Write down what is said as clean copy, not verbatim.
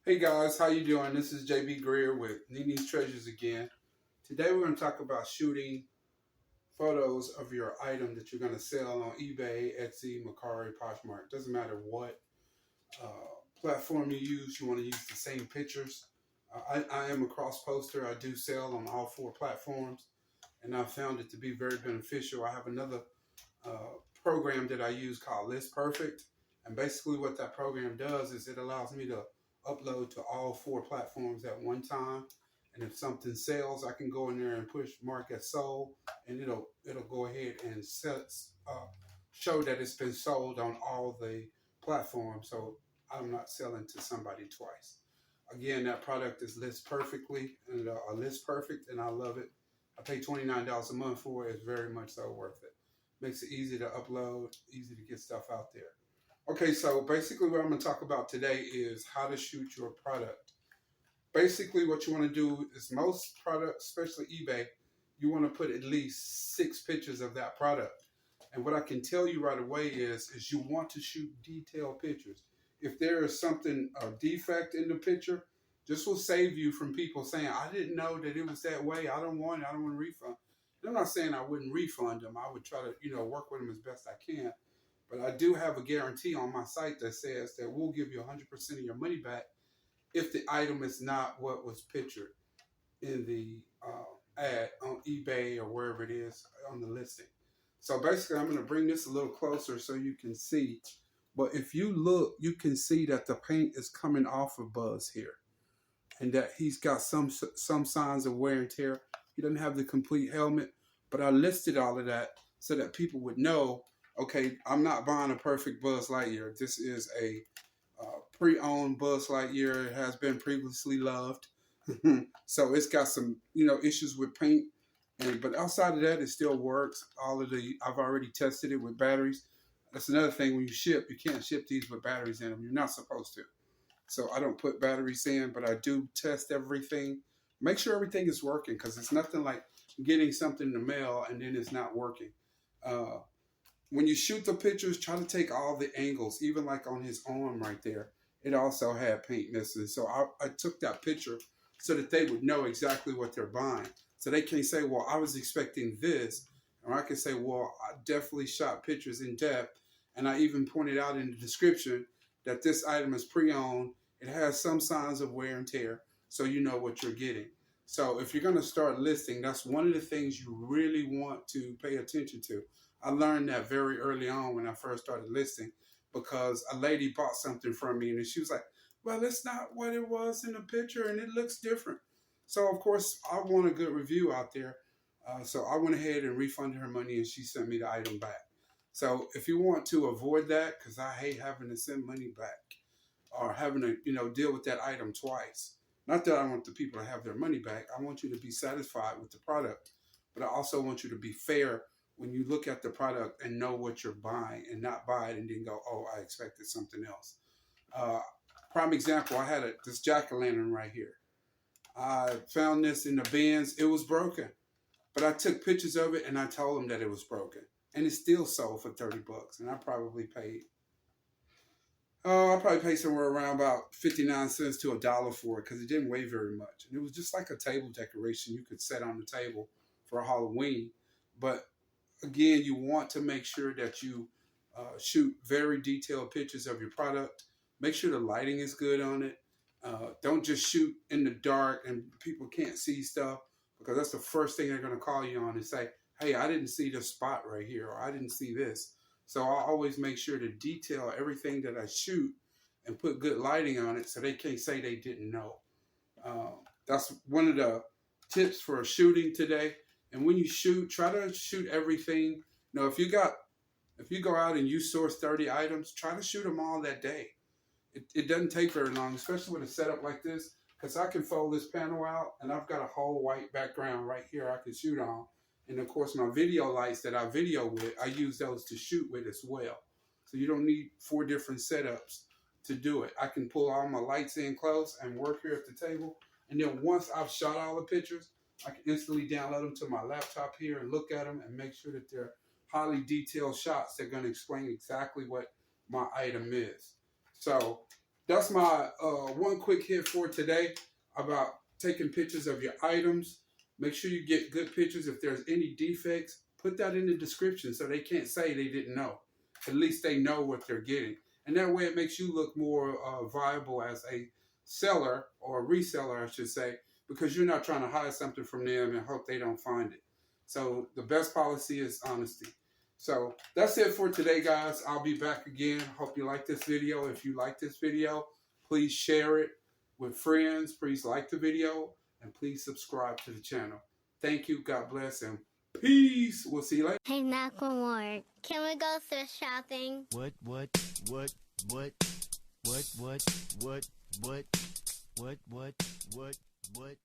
Hey guys, how you doing? This is JB Greer with Nini's Treasures again. Today we're going to talk about shooting photos of your item that you're going to sell on eBay, Etsy, Mercari, Poshmark. Doesn't matter what uh, platform you use. You want to use the same pictures. I am a cross poster. I do sell on all four platforms, and I've found it to be very beneficial. I have another program that I use called List Perfect. And basically, what that program does is it allows me to upload to all four platforms at one time. And if something sells, I can go in there and push mark as sold, and it'll go ahead and show that it's been sold on all the platforms. So I'm not selling to somebody twice. Again, that product is List Perfect, and I love it. I pay $29 a month for it. It's very much so worth it. Makes it easy to upload, easy to get stuff out there. Okay, so basically what I'm going to talk about today is how to shoot your product. Basically what you want to do is most products, especially eBay, you want to put at least 6 pictures of that product. And what I can tell you right away is you want to shoot detailed pictures. If there is something, a defect in the picture, this will save you from people saying, I didn't know that it was that way. I don't want it. I don't want a refund. And I'm not saying I wouldn't refund them. I would try to, work with them as best I can. But I do have a guarantee on my site that says that we'll give you 100% of your money back if the item is not what was pictured in the ad on eBay or wherever it is on the listing. So basically, I'm going to bring this a little closer so you can see. But if you look, you can see that the paint is coming off of Buzz here, and that he's got some signs of wear and tear. He doesn't have the complete helmet, but I listed all of that so that people would know, okay, I'm not buying a perfect Buzz Lightyear. This is a pre-owned Buzz Lightyear. It has been previously loved. So it's got some, issues with paint. But outside of that, it still works. I've already tested it with batteries. That's another thing. When you ship, you can't ship these with batteries in them. You're not supposed to. So I don't put batteries in, but I do test everything. Make sure everything is working, because it's nothing like getting something in the mail and then it's not working. When you shoot the pictures, try to take all the angles, even like on his arm right there. It also had paint missing. So I took that picture so that they would know exactly what they're buying. So they can say, well, I was expecting this. Or I can say, well, I definitely shot pictures in depth. And I even pointed out in the description that this item is pre-owned. It has some signs of wear and tear, so you know what you're getting. So if you're going to start listing, that's one of the things you really want to pay attention to. I learned that very early on when I first started listing, because a lady bought something from me and she was like, well, it's not what it was in the picture and it looks different. So, of course, I want a good review out there. So I went ahead and refunded her money and she sent me the item back. So if you want to avoid that, because I hate having to send money back or having to, deal with that item twice. Not that I want the people to have their money back. I want you to be satisfied with the product, but I also want you to be fair when you look at the product and know what you're buying, and not buy it and then go, oh, I expected something else. Prime example, I had this jack-o'-lantern right here. I found this in the bins. It was broken, but I took pictures of it and I told them that it was broken, and it still sold for $30. And I probably paid somewhere around about 59 cents to $1 for it, because it didn't weigh very much. And it was just like a table decoration you could set on the table for Halloween. But again, you want to make sure that you shoot very detailed pictures of your product. Make sure the lighting is good on it. Don't just shoot in the dark and people can't see stuff, because that's the first thing they're going to call you on and say, hey, I didn't see this spot right here, or I didn't see this. So I always make sure to detail everything that I shoot and put good lighting on it so they can't say they didn't know. That's one of the tips for shooting today. And when you shoot, try to shoot everything. If you go out and you source 30 items, try to shoot them all that day. It doesn't take very long, especially with a setup like this, because I can fold this panel out and I've got a whole white background right here I can shoot on. And of course, my video lights that I video with, I use those to shoot with as well. So you don't need 4 different setups to do it. I can pull all my lights in close and work here at the table. And then once I've shot all the pictures, I can instantly download them to my laptop here and look at them and make sure that they're highly detailed shots. They're going to explain exactly what my item is. So that's my one quick hit for today about taking pictures of your items. Make sure you get good pictures. If there's any defects, put that in the description so they can't say they didn't know. At least they know what they're getting. And that way it makes you look more viable as a seller or a reseller, I should say, because you're not trying to hide something from them and hope they don't find it. So the best policy is honesty. So that's it for today, guys. I'll be back again. Hope you like this video. If you like this video, please share it with friends. Please like the video and please subscribe to the channel. Thank you. God bless and peace. We'll see you later. Hey, knock one more. Can we go thrift shopping? What, what, what, what, what, what, what, what, what, what, what, what.